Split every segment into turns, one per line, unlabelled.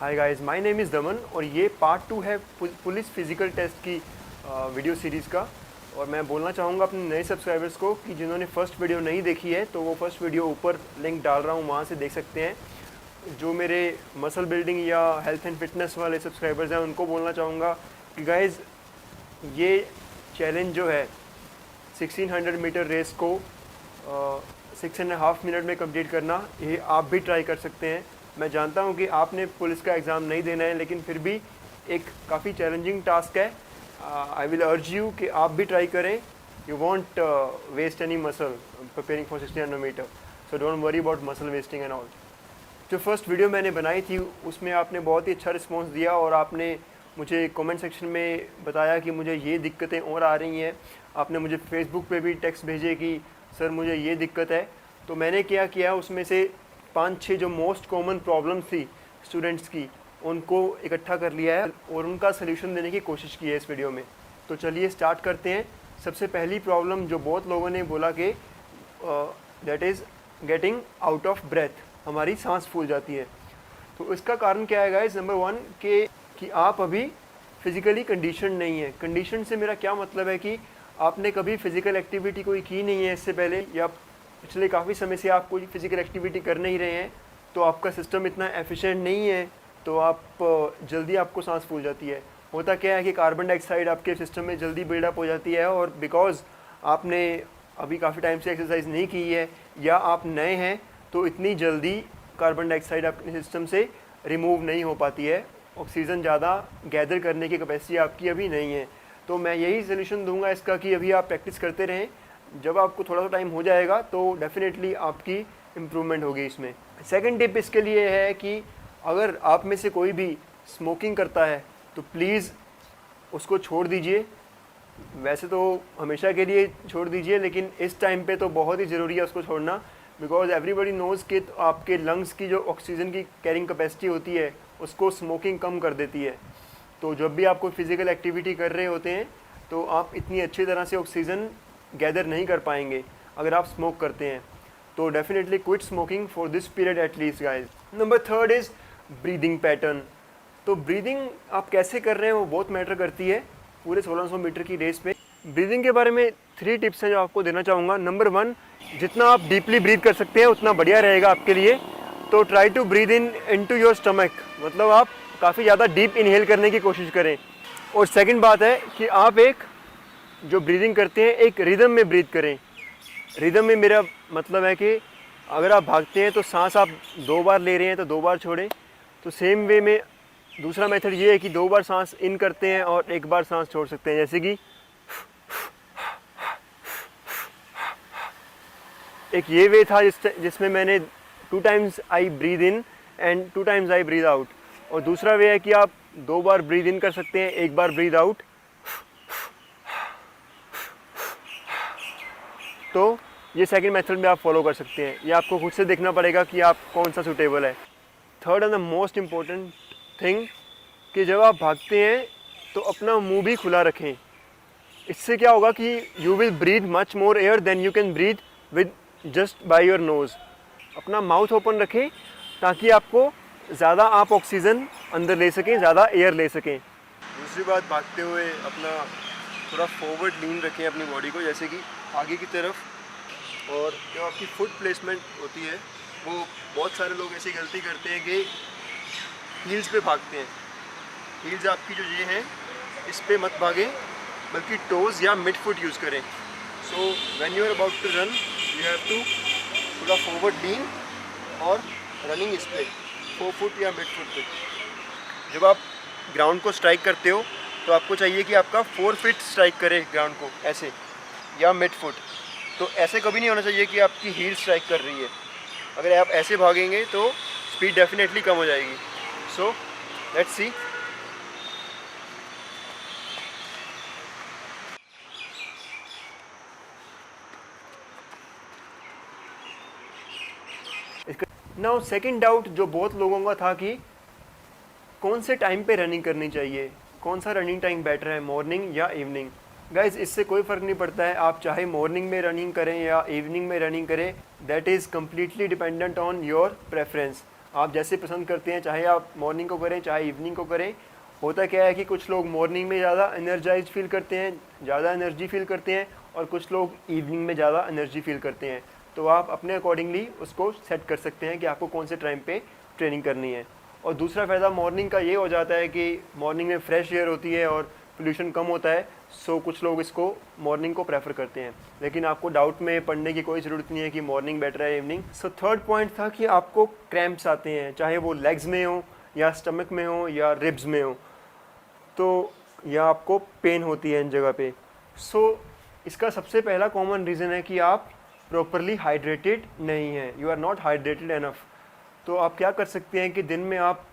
Hi guys, my name is दमन और ये part 2 है पुलिस फिज़िकल टेस्ट की वीडियो सीरीज़ का। और मैं बोलना चाहूँगा अपने नए सब्सक्राइबर्स को कि जिन्होंने फर्स्ट वीडियो नहीं देखी है तो वो फर्स्ट वीडियो ऊपर लिंक डाल रहा हूँ, वहाँ से देख सकते हैं। जो मेरे मसल बिल्डिंग या हेल्थ एंड फिटनेस वाले सब्सक्राइबर्स हैं उनको बोलना चाहूँगा कि गाइज़ ये चैलेंज जो है 1600 मीटर रेस को 6.5 मिनट में कंप्लीट करना, ये आप भी ट्राई कर सकते हैं। मैं जानता हूँ कि आपने पुलिस का एग्ज़ाम नहीं देना है, लेकिन फिर भी एक काफ़ी चैलेंजिंग टास्क है। आई विल अर्ज यू कि आप भी ट्राई करें। You won't waste any muscle preparing for 1600 meter, so don't worry about muscle wasting and all. जो फर्स्ट वीडियो मैंने बनाई थी उसमें आपने बहुत ही अच्छा रिस्पॉन्स दिया और आपने मुझे कमेंट सेक्शन में बताया कि मुझे ये दिक्कतें और आ रही हैं। आपने मुझे फेसबुक पे भी टेक्स्ट भेजे कि सर मुझे ये दिक्कत है। तो मैंने क्या किया, उसमें से 5-6 जो मोस्ट कॉमन प्रॉब्लम्स थी स्टूडेंट्स की, उनको इकट्ठा कर लिया है और उनका सलूशन देने की कोशिश की है इस वीडियो में। तो चलिए स्टार्ट करते हैं। सबसे पहली प्रॉब्लम जो बहुत लोगों ने बोला कि that is getting out of breath, हमारी सांस फूल जाती है। तो इसका कारण क्या है गाइस? नंबर 1 कि आप अभी फिज़िकली कंडीशन नहीं है। कंडीशन से मेरा क्या मतलब है कि आपने कभी फ़िज़िकल एक्टिविटी कोई की नहीं है इससे पहले, या पिछले काफ़ी समय से आप कोई फिज़िकल एक्टिविटी कर नहीं रहे हैं, तो आपका सिस्टम इतना एफिशिएंट नहीं है, तो आप जल्दी आपको सांस फूल जाती है। होता क्या है कि कार्बन डाइऑक्साइड आपके सिस्टम में जल्दी बिल्डअप हो जाती है, और बिकॉज़ आपने अभी काफ़ी टाइम से एक्सरसाइज नहीं की है या आप नए हैं, तो इतनी जल्दी कार्बन डाइऑक्साइड अपने सिस्टम से रिमूव नहीं हो पाती है। ऑक्सीजन ज़्यादा गैदर करने की कैपेसिटी आपकी अभी नहीं है। तो मैं यही सोल्यूशन दूंगा इसका कि अभी आप प्रैक्टिस करते रहें। जब आपको थोड़ा सा टाइम हो जाएगा तो डेफिनेटली आपकी इम्प्रूवमेंट होगी इसमें। सेकंड टिप इसके लिए है कि अगर आप में से कोई भी स्मोकिंग करता है तो प्लीज़ उसको छोड़ दीजिए। वैसे तो हमेशा के लिए छोड़ दीजिए, लेकिन इस टाइम पे तो बहुत ही ज़रूरी है उसको छोड़ना, बिकॉज एवरीबडी नोज़ कि आपके लंग्स की जो ऑक्सीजन की कैरिंग कैपेसिटी होती है उसको स्मोकिंग कम कर देती है। तो जब भी आप कोई फिज़िकल एक्टिविटी कर रहे होते हैं तो आप इतनी अच्छी तरह से ऑक्सीजन गैदर नहीं कर पाएंगे अगर आप स्मोक करते हैं। तो definitely quit smoking for this period at least guys. Number 3 is breathing pattern. तो ब्रीदिंग आप कैसे कर रहे हैं वो बहुत मैटर करती है पूरे 1600 मीटर की रेस पे। ब्रीदिंग के बारे में 3 टिप्स हैं जो आपको देना चाहूँगा। नंबर 1, जितना आप डीपली ब्रीथ कर सकते हैं उतना बढ़िया रहेगा आपके लिए। तो try to breathe into your stomach, मतलब आप काफ़ी ज़्यादा डीप इनहेल करने की कोशिश करें। और सेकंड बात है कि आप एक जो ब्रीदिंग करते हैं एक रिदम में ब्रीथ करें। रिदम में मेरा मतलब है कि अगर आप भागते हैं तो सांस आप 2 बार ले रहे हैं तो 2 बार छोड़ें। तो सेम वे में दूसरा मेथड ये है कि 2 बार सांस इन करते हैं और 1 बार सांस छोड़ सकते हैं, जैसे कि एक ये वे था जिसमें मैंने 2 times I breathe in and 2 times I breathe out. और दूसरा वे है कि आप 2 बार ब्रीद इन कर सकते हैं, 1 बार ब्रीद आउट। तो ये सेकंड मेथड में आप फॉलो कर सकते हैं। ये आपको खुद से देखना पड़ेगा कि आप कौन सा सूटेबल है। Third and the most important thing कि जब आप भागते हैं तो अपना मुंह भी खुला रखें। इससे क्या होगा कि you will breathe much more air than you can breathe with just by your nose. अपना माउथ ओपन रखें ताकि आपको ज़्यादा आप ऑक्सीजन अंदर ले सकें, ज़्यादा एयर ले सकें। दूसरी बात, भागते हुए अपना थोड़ा फॉरवर्ड लीन रखें अपनी बॉडी को, जैसे कि आगे की तरफ। और जो आपकी फुट प्लेसमेंट होती है वो बहुत सारे लोग ऐसी गलती करते हैं कि हील्स पे भागते हैं। हील्स आपकी जो ये हैं इस पे मत भागें, बल्कि टोज़ या मिड फुट यूज़ करें। So when you are about to run you have to थोड़ा फॉरवर्ड लीन और रनिंग इस पे 4 फुट या मिड फुट पे। जब आप ग्राउंड को स्ट्राइक करते हो तो आपको चाहिए कि आपका 4 फीट स्ट्राइक करे ग्राउंड को, ऐसे, या मिड फुट। तो ऐसे कभी नहीं होना चाहिए कि आपकी हील स्ट्राइक कर रही है। अगर आप ऐसे भागेंगे तो स्पीड डेफिनेटली कम हो जाएगी। So let's see. Now second doubt जो बहुत लोगों का था कि कौन से टाइम पे रनिंग करनी चाहिए, कौन सा रनिंग टाइम बेटर है, मॉर्निंग या इवनिंग। गाइज इससे कोई फ़र्क नहीं पड़ता है, आप चाहे मॉर्निंग में रनिंग करें या इवनिंग में रनिंग करें, that is completely dependent on your preference. आप जैसे पसंद करते हैं, चाहे आप मॉर्निंग को करें चाहे इवनिंग को करें। होता क्या है कि कुछ लोग मॉर्निंग में ज़्यादा एनर्जाइज फील करते हैं, ज़्यादा एनर्जी फील करते हैं, और कुछ लोग इवनिंग में ज़्यादा एनर्जी फील करते हैं। तो आप अपने अकॉर्डिंगली उसको सेट कर सकते हैं कि आपको कौन से टाइम पे ट्रेनिंग करनी है। और दूसरा फ़ायदा मॉर्निंग का ये हो जाता है कि मॉर्निंग में फ्रेश एयर होती है और पोल्यूशन कम होता है। सो कुछ लोग इसको मॉर्निंग को प्रेफर करते हैं, लेकिन आपको डाउट में पड़ने की कोई ज़रूरत नहीं है कि मॉर्निंग बेटर है इवनिंग। सो थर्ड पॉइंट था कि आपको क्रैम्प्स आते हैं, चाहे वो लेग्स में हो या स्टमक में हो या रिब्स में हो, तो या आपको पेन होती है इन जगह पे। सो इसका सबसे पहला कॉमन रीज़न है कि आप प्रॉपरली हाइड्रेटेड नहीं हैं, you are not hydrated enough. तो आप क्या कर सकते हैं कि दिन में आप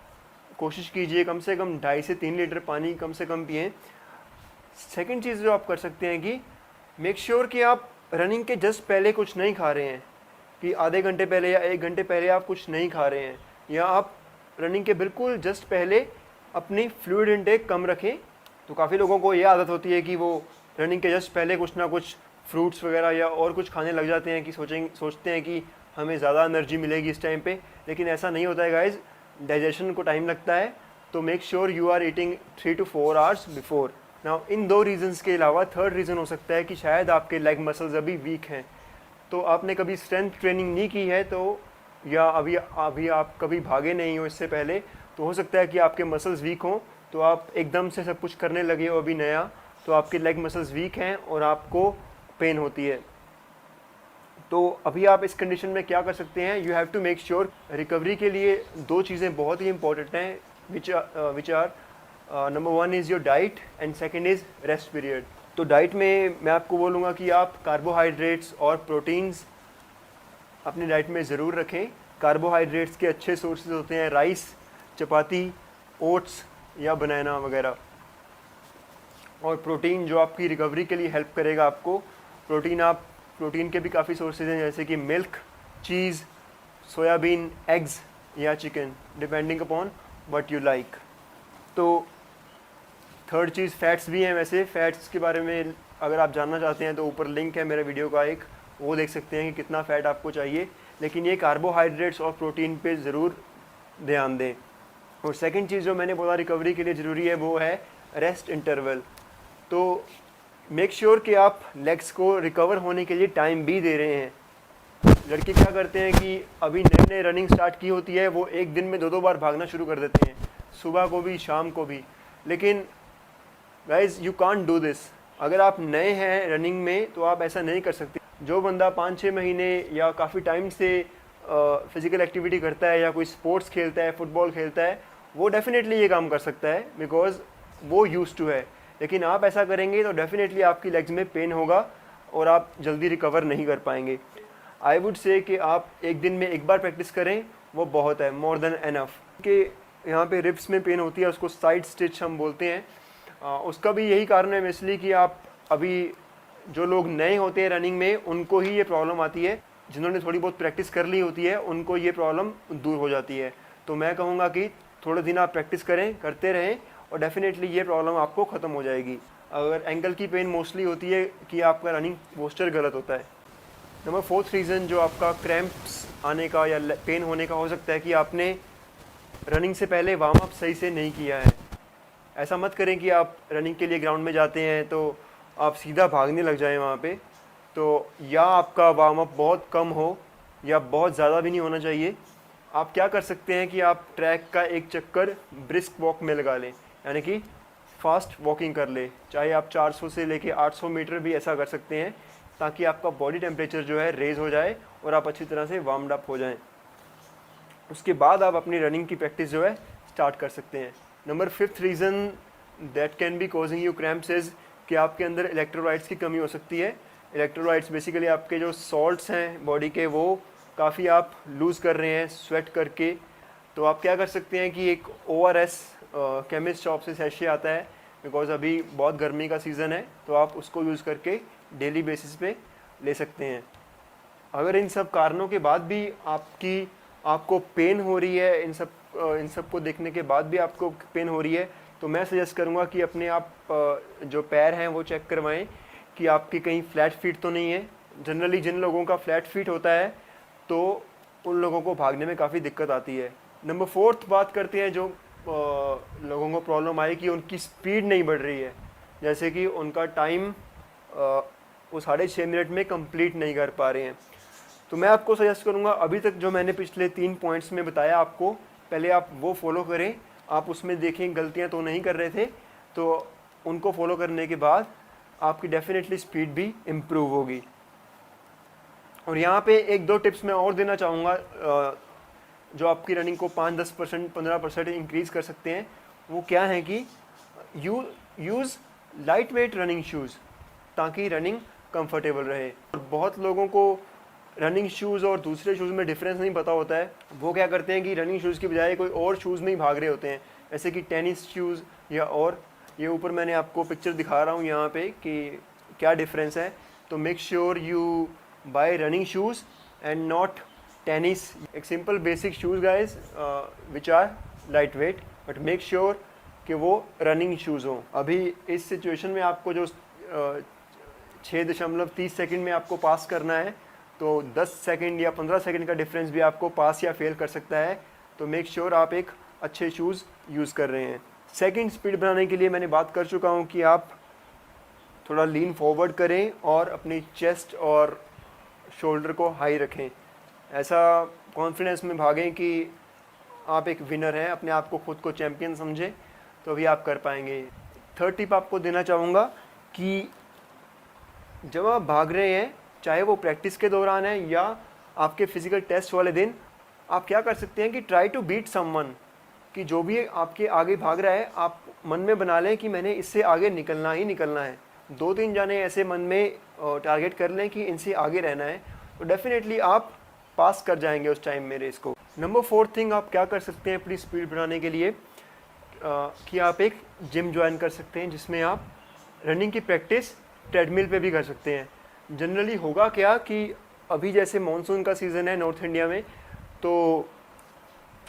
कोशिश कीजिए कम से कम 2.5 से 3 लीटर पानी कम से कम पिएं। सेकंड चीज़ जो आप कर सकते हैं कि मेक श्योर कि आप रनिंग के जस्ट पहले कुछ नहीं खा रहे हैं, कि आधे घंटे पहले या 1 घंटे पहले आप कुछ नहीं खा रहे हैं, या आप रनिंग के बिल्कुल जस्ट पहले अपनी फ्लूइड इनटेक कम रखें। तो काफ़ी लोगों को ये आदत होती है कि वो रनिंग के जस्ट पहले कुछ ना कुछ फ्रूट्स वगैरह या और कुछ खाने लग जाते हैं कि सोचते हैं कि हमें ज़्यादा एनर्जी मिलेगी इस टाइम पे, लेकिन ऐसा नहीं होता है गाइज। डाइजेशन को टाइम लगता है, तो make sure you are eating 3 to 4 hours before. Now in 2 reasons के अलावा थर्ड रीज़न हो सकता है कि शायद आपके लेग मसल्स अभी वीक हैं। तो आपने कभी स्ट्रेंथ ट्रेनिंग नहीं की है, तो या अभी आप कभी भागे नहीं हो इससे पहले, तो हो सकता है कि आपके मसल्स वीक हों। तो आप एकदम से सब कुछ करने लगे हो अभी नया, तो आपके लेग मसल्स वीक हैं और आपको पेन होती है। तो अभी आप इस कंडीशन में क्या कर सकते हैं, you have to make sure. Recovery के लिए 2 चीज़ें बहुत ही इंपॉर्टेंट हैं, which are number 1 is your diet and second is rest period. तो डाइट में मैं आपको बोलूँगा कि आप कार्बोहाइड्रेट्स और प्रोटीन्स अपनी डाइट में ज़रूर रखें। कार्बोहाइड्रेट्स के अच्छे सोर्सेज होते हैं राइस, चपाती, ओट्स या बनाना वगैरह। और प्रोटीन जो आपकी रिकवरी के लिए हेल्प करेगा आपको, प्रोटीन के भी काफ़ी सोर्सेज हैं, जैसे कि मिल्क, चीज़, सोयाबीन, एग्स या chicken, depending upon what you like. तो थर्ड चीज़ फैट्स भी हैं। वैसे फैट्स के बारे में अगर आप जानना चाहते हैं तो ऊपर लिंक है मेरे वीडियो का एक, वो देख सकते हैं कि कितना फ़ैट आपको चाहिए। लेकिन ये कार्बोहाइड्रेट्स और प्रोटीन पे ज़रूर ध्यान दें। और सेकंड चीज़ जो मैंने बोला रिकवरी के लिए ज़रूरी है, वो है रेस्ट इंटरवल। तो मेक श्योर कि आप लेग्स को रिकवर होने के लिए टाइम भी दे रहे हैं। लड़के क्या करते हैं कि अभी नए नए रनिंग स्टार्ट की होती है, वो एक दिन में 2-2 बार भागना शुरू कर देते हैं, सुबह को भी शाम को भी। लेकिन guys you can't do this. अगर आप नए हैं रनिंग में तो आप ऐसा नहीं कर सकते। जो बंदा 5-6 महीने या काफ़ी टाइम से फिज़िकल एक्टिविटी करता है या कोई स्पोर्ट्स खेलता है, फुटबॉल खेलता है, वो डेफिनेटली ये काम कर सकता है, बिकॉज वो यूज्ड टू है। लेकिन आप ऐसा करेंगे तो डेफिनेटली आपकी लेग्स में पेन होगा और आप जल्दी रिकवर नहीं कर पाएंगे। आई वुड से कि आप एक दिन में एक बार प्रैक्टिस करें, वो बहुत है, मोर देन एनफ। कि यहाँ पे रिब्स में पेन होती है, उसको साइड स्टिच हम बोलते हैं। उसका भी यही कारण है इसलिए कि आप अभी जो लोग नए होते हैं रनिंग में, उनको ही ये प्रॉब्लम आती है। जिन्होंने थोड़ी बहुत प्रैक्टिस कर ली होती है उनको ये प्रॉब्लम दूर हो जाती है। तो मैं कहूँगा कि थोड़े दिन आप प्रैक्टिस करते रहें और डेफिनेटली ये प्रॉब्लम आपको ख़त्म हो जाएगी। अगर एंकल की पेन मोस्टली होती है कि आपका रनिंग पोस्चर गलत होता है। नंबर 4th रीज़न जो आपका क्रैम्प्स आने का या पेन होने का हो सकता है कि आपने रनिंग से पहले वार्म अप सही से नहीं किया है। ऐसा मत करें कि आप रनिंग के लिए ग्राउंड में जाते हैं तो आप सीधा भागने लग जाएं वहाँ पे। तो या आपका वार्म अप बहुत कम हो या बहुत ज़्यादा भी नहीं होना चाहिए। आप क्या कर सकते हैं कि आप ट्रैक का एक चक्कर ब्रिस्क वॉक में लगा लें, यानी कि फास्ट वॉकिंग कर ले। चाहे आप 400 से लेके 800 मीटर भी ऐसा कर सकते हैं, ताकि आपका बॉडी टेम्परेचर जो है रेज़ हो जाए और आप अच्छी तरह से वार्म्ड अप हो जाएं। उसके बाद आप अपनी रनिंग की प्रैक्टिस जो है स्टार्ट कर सकते हैं। Number 5th reason that can be causing you cramps is कि आपके अंदर इलेक्ट्रोलाइट्स की कमी हो सकती है। इलेक्ट्रोलाइट्स बेसिकली आपके जो सॉल्ट्स हैं बॉडी के, वो काफ़ी आप लूज़ कर रहे हैं स्वेट करके। तो आप क्या कर सकते हैं कि एक ORS केमिस्ट शॉप से सैशे आता है, बिकॉज अभी बहुत गर्मी का सीज़न है, तो आप उसको यूज़ करके डेली बेसिस पे ले सकते हैं। अगर इन सब कारणों के बाद भी आपको पेन हो रही है, इन सब को देखने के बाद भी आपको पेन हो रही है, तो मैं सजेस्ट करूँगा कि अपने आप जो पैर हैं वो चेक करवाएं कि आपकी कहीं फ्लैट फीट तो नहीं है। जनरली जिन लोगों का फ्लैट फीट होता है तो उन लोगों को भागने में काफ़ी दिक्कत आती है। नंबर फोर्थ बात करते हैं जो लोगों को प्रॉब्लम आई कि उनकी स्पीड नहीं बढ़ रही है, जैसे कि उनका टाइम वो 6.5 मिनट में कंप्लीट नहीं कर पा रहे हैं। तो मैं आपको सजेस्ट करूंगा, अभी तक जो मैंने पिछले 3 पॉइंट्स में बताया आपको, पहले आप वो फॉलो करें। आप उसमें देखें गलतियां तो नहीं कर रहे थे, तो उनको फॉलो करने के बाद आपकी डेफिनेटली स्पीड भी इम्प्रूव होगी। और यहाँ पे 1-2 टिप्स मैं और देना चाहूँगा जो आपकी रनिंग को 5-10% 15% इंक्रीज़ कर सकते हैं। वो क्या है कि use light weight running shoes ताकि रनिंग कंफर्टेबल रहे। और बहुत लोगों को रनिंग शूज़ और दूसरे शूज़ में डिफरेंस नहीं पता होता है। वो क्या करते हैं कि रनिंग शूज़ की बजाय कोई और शूज़ में ही भाग रहे होते हैं, जैसे कि टेनिस शूज़ या और। ये ऊपर मैंने आपको पिक्चर दिखा रहा हूँ यहाँ पे कि क्या डिफरेंस है। तो make sure you buy running shoes and not tennis. एक simple basic shoes guys which are light weight, but make sure कि वो रनिंग शूज़ हों। अभी इस सिचुएशन में आपको जो 6.30 सेकंड में आपको पास करना है, तो 10 सेकंड या 15 सेकंड का डिफरेंस भी आपको पास या फेल कर सकता है। तो मेक श्योर आप एक अच्छे शूज़ यूज़ कर रहे हैं। सेकंड, स्पीड बनाने के लिए मैंने बात कर चुका हूँ कि आप थोड़ा लीन फॉरवर्ड करें और अपनी चेस्ट और शोल्डर को हाई रखें। ऐसा कॉन्फिडेंस में भागें कि आप एक विनर हैं, अपने आप को खुद को चैम्पियन समझें, तो अभी आप कर पाएंगे। थर्ड टिप आपको देना चाहूँगा कि जब आप भाग रहे हैं, चाहे वो प्रैक्टिस के दौरान है या आपके फिजिकल टेस्ट वाले दिन, आप क्या कर सकते हैं कि ट्राई टू बीट समवन, कि जो भी आपके आगे भाग रहा है आप मन में बना लें कि मैंने इससे आगे निकलना ही निकलना है। 2-3 जाने ऐसे मन में टारगेट कर लें कि इनसे आगे रहना है, तो डेफिनेटली आप पास कर जाएंगे उस टाइम में रेस को। नंबर 4 थिंग आप क्या कर सकते हैं अपनी स्पीड बढ़ाने के लिए, कि आप एक जिम ज्वाइन कर सकते हैं जिसमें आप रनिंग की प्रैक्टिस ट्रेडमिल पे भी कर सकते हैं। जनरली होगा क्या कि अभी जैसे मॉनसून का सीज़न है नॉर्थ इंडिया में, तो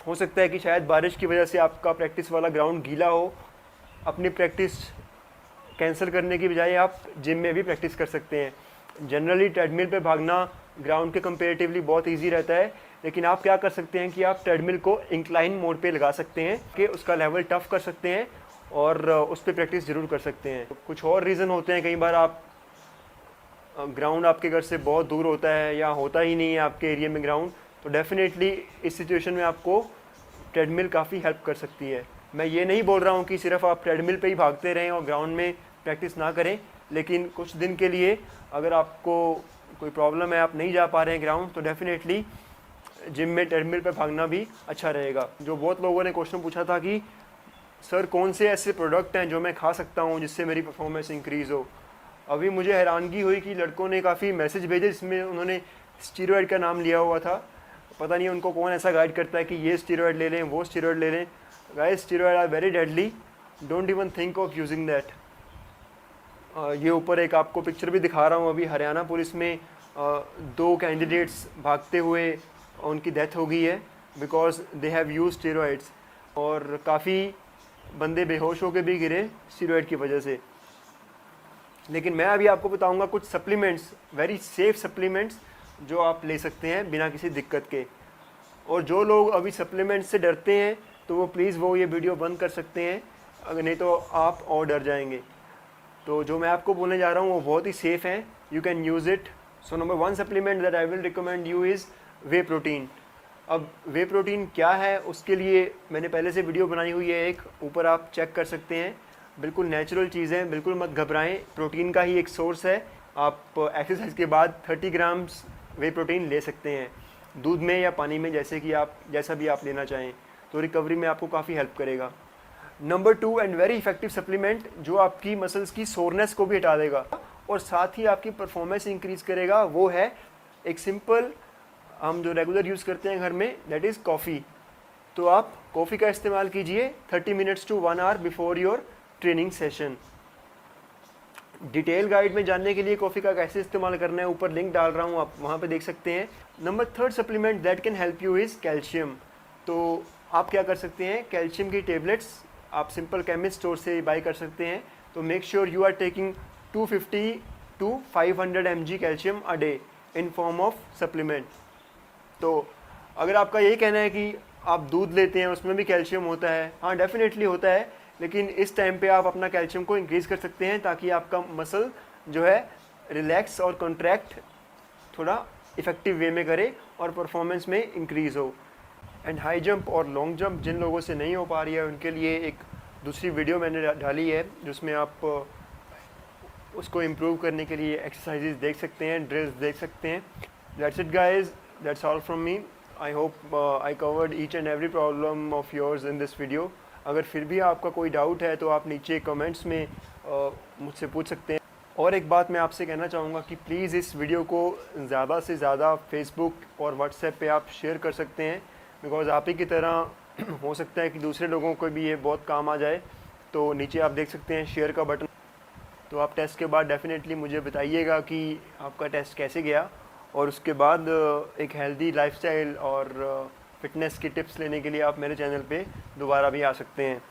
हो सकता है कि शायद बारिश की वजह से आपका प्रैक्टिस वाला ग्राउंड गीला हो। अपनी प्रैक्टिस कैंसिल करने की बजाय आप जिम में भी प्रैक्टिस कर सकते हैं। जनरली ट्रेडमिल पे भागना ग्राउंड के कंपेरेटिवली बहुत इजी रहता है, लेकिन आप क्या कर सकते हैं कि आप ट्रेडमिल को इंक्लाइन मोड पे लगा सकते हैं कि उसका लेवल टफ कर सकते हैं और उस पर प्रैक्टिस ज़रूर कर सकते हैं। कुछ और रीज़न होते हैं, कई बार आप ग्राउंड आपके घर से बहुत दूर होता है या होता ही नहीं है आपके एरिया में ग्राउंड, तो डेफिनेटली इस सिचुएशन में आपको ट्रेडमिल काफ़ी हेल्प कर सकती है। मैं ये नहीं बोल रहा हूँ कि सिर्फ आप ट्रेडमिल पे ही भागते रहें और ग्राउंड में प्रैक्टिस ना करें, लेकिन कुछ दिन के लिए अगर आपको कोई प्रॉब्लम है, आप नहीं जा पा रहे हैं ग्राउंड, तो डेफिनेटली जिम में ट्रेडमिल पे भागना भी अच्छा रहेगा। जो बहुत लोगों ने क्वेश्चन पूछा था कि सर कौन से ऐसे प्रोडक्ट हैं जो मैं खा सकता हूँ जिससे मेरी परफॉर्मेंस इंक्रीज़ हो। अभी मुझे हैरानगी हुई कि लड़कों ने काफ़ी मैसेज भेजे जिसमें उन्होंने स्टीरॉयड का नाम लिया हुआ था। पता नहीं उनको कौन ऐसा गाइड करता है कि ये स्टीरॉयड ले लें, वो स्टीरॉयड ले लें। Guys, steroid are very deadly, don't even think of using that. ये ऊपर एक आपको पिक्चर भी दिखा रहा हूँ। अभी हरियाणा पुलिस में 2 कैंडिडेट्स भागते हुए उनकी डेथ हो गई है because they have use steroids, और काफ़ी बंदे बेहोश होकर भी गिरे स्टीरॉयड की वजह से। लेकिन मैं अभी आपको बताऊंगा कुछ सप्लीमेंट्स, वेरी सेफ सप्लीमेंट्स जो आप ले सकते हैं बिना किसी दिक्कत के। और जो लोग अभी सप्लीमेंट्स से डरते हैं तो वो प्लीज़ वो ये वीडियो बंद कर सकते हैं, अगर नहीं तो आप और डर जाएंगे। तो जो मैं आपको बोलने जा रहा हूँ वो बहुत ही सेफ़ हैं, you can use it. So number 1 supplement that I will recommend you is way protein. अब वे प्रोटीन क्या है, उसके लिए मैंने पहले से वीडियो बनाई हुई है एक, ऊपर आप चेक कर सकते हैं। बिल्कुल नेचुरल चीज़ है, बिल्कुल मत घबराएं, प्रोटीन का ही एक सोर्स है। आप एक्सरसाइज के बाद 30 ग्राम्स वे प्रोटीन ले सकते हैं, दूध में या पानी में, जैसा भी आप लेना चाहें, तो रिकवरी में आपको काफ़ी हेल्प करेगा। Number 2 and very effective supplement जो आपकी मसल्स की सोरनेस को भी हटा देगा और साथ ही आपकी परफॉर्मेंस इंक्रीज़ करेगा, वो है एक सिंपल, हम जो रेगुलर यूज़ करते हैं घर में, दैट इज़ कॉफ़ी। तो आप कॉफ़ी का इस्तेमाल कीजिए 30 minutes to 1 hour before your training session. Detail guide में जानने के लिए कॉफ़ी का कैसे इस्तेमाल करना है ऊपर लिंक डाल रहा हूँ, आप वहाँ पे देख सकते हैं। Number 3 supplement that can help you is calcium. तो आप क्या कर सकते हैं, कैल्शियम की टेबलेट्स आप सिंपल केमिस्ट स्टोर से बाई कर सकते हैं। तो make sure you are taking 250 to 500 mg calcium a day in form of supplement. तो अगर आपका यही कहना है कि आप दूध लेते हैं उसमें भी कैल्शियम होता है, हाँ डेफिनेटली होता है, लेकिन इस टाइम पे आप अपना कैल्शियम को इंक्रीज़ कर सकते हैं ताकि आपका मसल जो है रिलैक्स और कॉन्ट्रैक्ट थोड़ा इफ़ेक्टिव वे में करे और परफॉर्मेंस में इंक्रीज़ हो। एंड हाई जंप और लॉन्ग जंप जिन लोगों से नहीं हो पा रही है उनके लिए एक दूसरी वीडियो मैंने डाली है जिसमें आप उसको इम्प्रूव करने के लिए एक्सरसाइजेज देख सकते हैं, ड्रिल्स देख सकते हैं। That's it guys, that's all from me. I hope I covered each and every problem of yours in this video. अगर फिर भी आपका कोई डाउट है तो आप नीचे कमेंट्स में मुझसे पूछ सकते हैं। और एक बात मैं आपसे कहना चाहूँगा कि प्लीज़ इस वीडियो को ज़्यादा से ज़्यादा फेसबुक और व्हाट्सएप पे आप शेयर कर सकते हैं, बिकॉज़ आप ही की तरह हो सकता है कि दूसरे लोगों को भी ये बहुत काम आ जाए। तो नीचे आप देख सकते हैं शेयर का बटन, तो आप टेस्ट के बाद डेफिनेटली मुझे बताइएगा कि आपका टेस्ट कैसे गया, और उसके बाद एक हेल्दी लाइफस्टाइल और फिटनेस की टिप्स लेने के लिए आप मेरे चैनल पे दोबारा भी आ सकते हैं।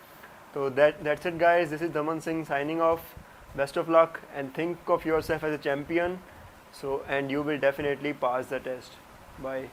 तो that's it guys, this is Daman Singh signing off. Best of luck and think of yourself as a champion, so and you will definitely pass the test. Bye.